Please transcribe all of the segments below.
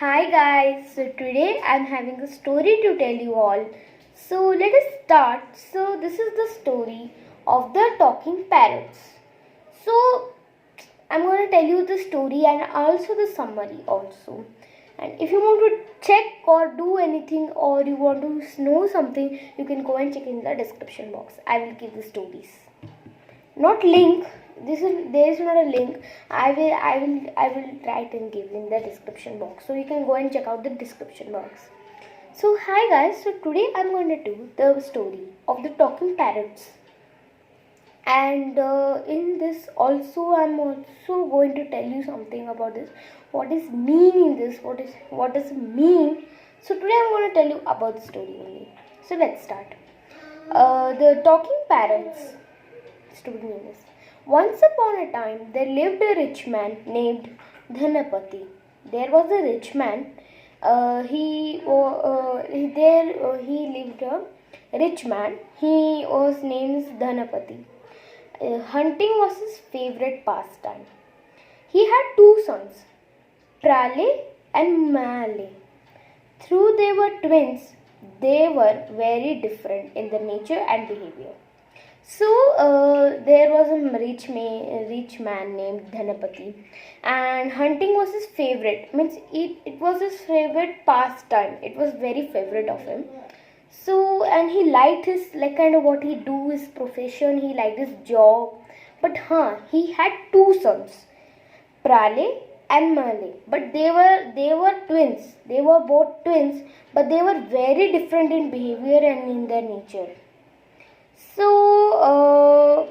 Hi guys, so today I'm having a story to tell you all. So let us start. So this is the story of the talking parrots. So I'm going to tell you the story and also the summary also. And if you want to check or do anything or you want to know something, you can go and check in the description box. I will give the stories. Not link. There is not a link. I will write and give in the description box, so you can go and check out the description box. So hi guys, so today I'm going to do the story of the talking parrots, and in this also I'm also going to tell you something about this. What is mean in this? What does it mean? So today I'm going to tell you about the story only. So let's start. The talking parrots. Story name is: Once upon a time there lived a rich man named Dhanapati. There was a rich man. He lived a rich man. He was named Dhanapati. Hunting was his favorite pastime. He had two sons, Prale and Male. Though they were twins, they were very different in their nature and behavior. So there was a rich man named Dhanapati, and hunting was his favorite. Means it was his favorite pastime. It was very favorite of him. So and he liked his kind of what he do, his profession. He liked his job. But he had two sons, Prale and Male. But they were twins. They were both twins, but they were very different in behavior and in their nature. So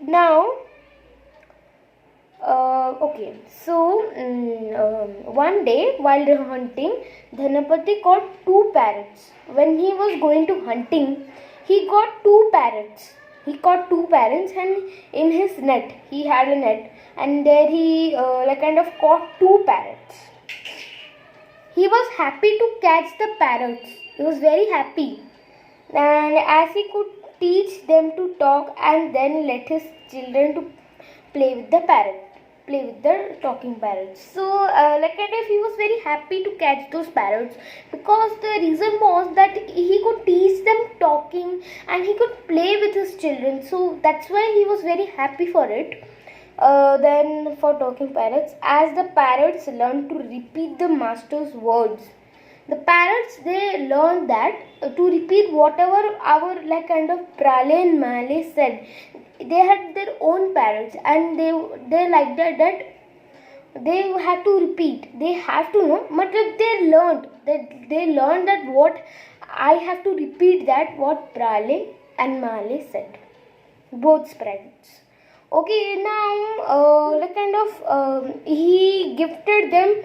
now, one day while hunting, Dhanapati caught two parrots. When he was going to hunting, he got two parrots. He caught two parrots, and in his net, he had a net, and there he caught two parrots. He was happy to catch the parrots. He was very happy, and as he could teach them to talk and then let his children to play with the talking parrots. So he was very happy to catch those parrots, because the reason was that he could teach them talking and he could play with his children. So that's why he was very happy for it. Then for talking parrots, as the parrots learned to repeat the master's words, the parrots, they learned that to repeat whatever our Prale and Male said. They had their own parrots, and they like that they had to repeat. They have to know, but they learned that what I have to repeat, that what Prale and Male said. Both parrots. Okay, now he gifted them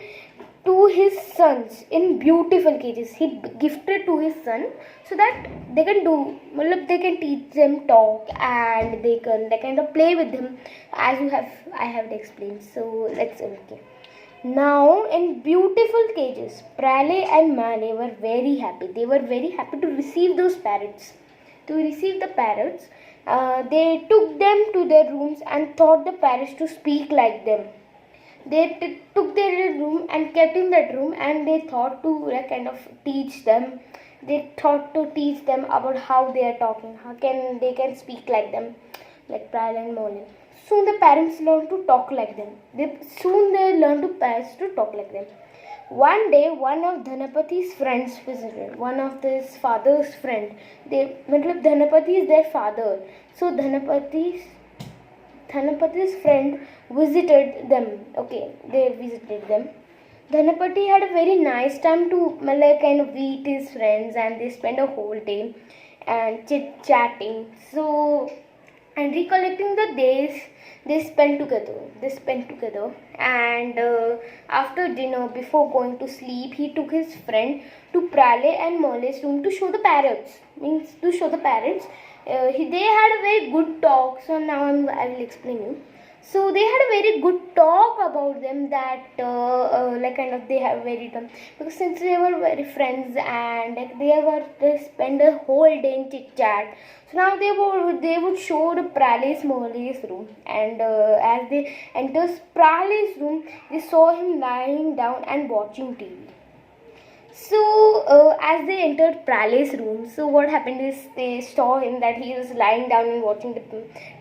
to his sons in beautiful cages. He gifted to his son so that they can they can teach them talk, and they can play with them, as I have explained. So let's okay. Now in beautiful cages, Prale and Male were very happy. They were very happy to receive those parrots. To receive the parrots, they took them to their rooms and taught the parrots to speak like them. They took their room and kept in that room, and they thought to teach them. They thought to teach them about how they are talking, how they can speak like them, like Prale and Mole. Soon the parents learned to talk like them. They learned to parents to talk like them. One day, one of Dhanapati's friends visited. One of his father's friend. Dhanapati is their father. So Dhanapati's friend visited them. Okay, they visited them. Dhanapati had a very nice time to meet his friends, and they spent a whole day and chit chatting. So, and recollecting the days they spent together. And after dinner, before going to sleep, he took his friend to Prale and Mole's room to show the parrots. They had a very good talk. So now I will explain you. So they had a very good talk about them, that like kind of they have very done, because since they were very friends and like they spend a whole day in chit chat. So now they would show the Prale's Mohli's room, and as they enters Prale's room, they saw him lying down and watching TV. So, as they entered Prale's room, so what happened is they saw him that he was lying down and watching the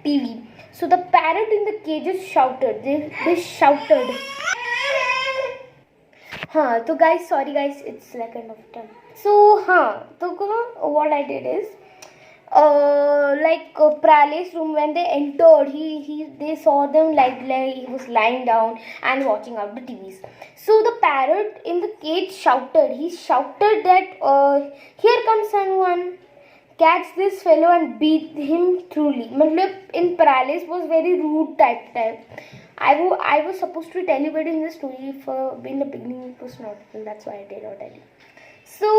TV. So the parrot in the cages shouted. They shouted. So guys, sorry guys, it's like kind of time. So, what I did is, Prale's room, when they entered, they saw them like he was lying down and watching out the TVs. So the parrot in the cage shouted. He shouted that, "Here comes someone! Catch this fellow and beat him truly." Matlab, in Prale's was very rude type. I was supposed to tell you, but in the story for in the beginning it was not. And that's why I did not tell you. So,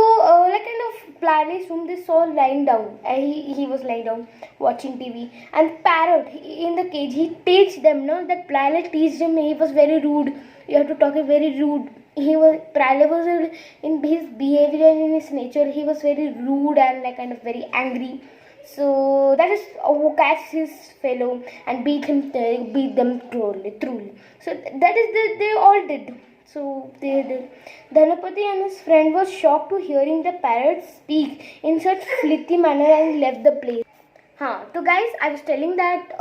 like kind of Prale's room, they saw lying down. He was lying down watching TV. And parrot in the cage, he teach them. No, that Prale teached him. He was very rude. You have to talk very rude. Prale was in his behavior and in his nature. He was very rude and like kind of very angry. So that is catch his fellow and beat them truly. So that is they all did. So they did. Dhanapati and his friend was shocked to hearing the parrot speak in such flitty manner and left the place. So guys, I was telling that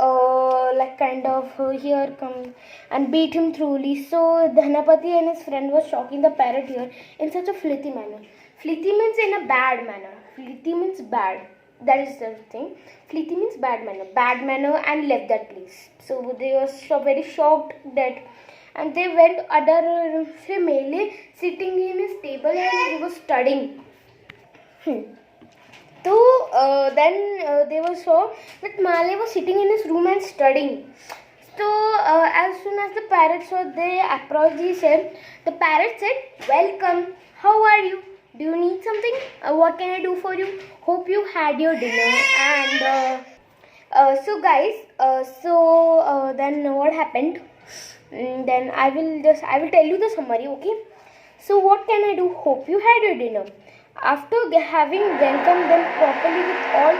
here come and beat him truly. So Dhanapati and his friend was shocking the parrot here in such a flitty manner. Flitty means in a bad manner. Flitty means bad. That is the thing. Flitty means bad manner, and left that place. So they were very shocked that, and they went other Mele sitting in his table and he was studying. So then they were saw that Male was sitting in his room and studying. So as soon as the parrot saw, they approached. The parrot said, "Welcome. How are you? Do you need something? What can I do for you? Hope you had your dinner." And so guys, then what happened? Then I will tell you the summary, okay? So what can I do? Hope you had your dinner. After having welcomed them properly with all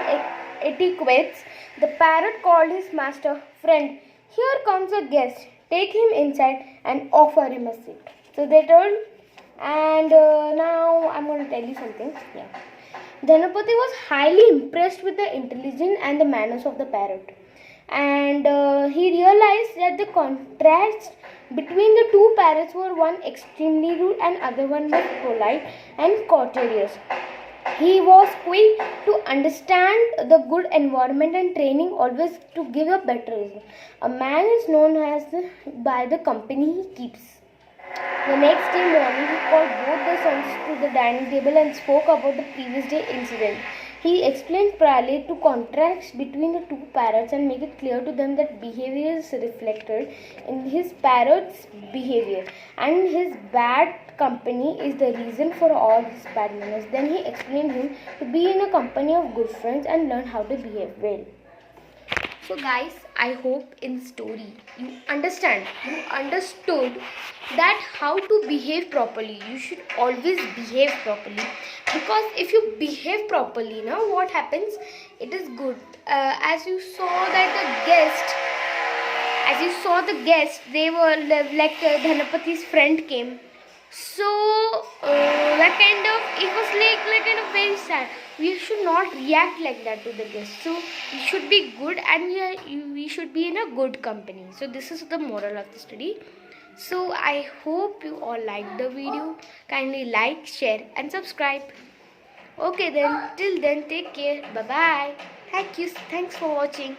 etiquettes, the parrot called his master. "Friend, here comes a guest. Take him inside and offer him a seat." So they told, and now I'm going to tell you something. Yeah. Dhanapati was highly impressed with the intelligence and the manners of the parrot. And he realized that the contrast between the two parrots were one extremely rude and other one was polite and courteous. He was quick to understand the good environment and training always to give a better result. A man is known as by the company he keeps. The next day morning, he called both the sons to the dining table and spoke about the previous day incident. He explained Prale to contrast between the two parrots and make it clear to them that behavior is reflected in his parrot's behavior, and his bad company is the reason for all his bad manners. Then he explained him to be in a company of good friends and learn how to behave well. So guys, I hope in the story you understood that how to behave properly. You should always behave properly, because if you behave properly, now what happens? It is good. As you saw the guest, they were like Dhanapati's friend came. So it was like kind of very sad. We should not react like that to the guests. So we should be good, and we should be in a good company. So this is the moral of the story. So I hope you all liked the video. Kindly like, share and subscribe. Okay then, till then, take care. Bye bye. Thanks for watching.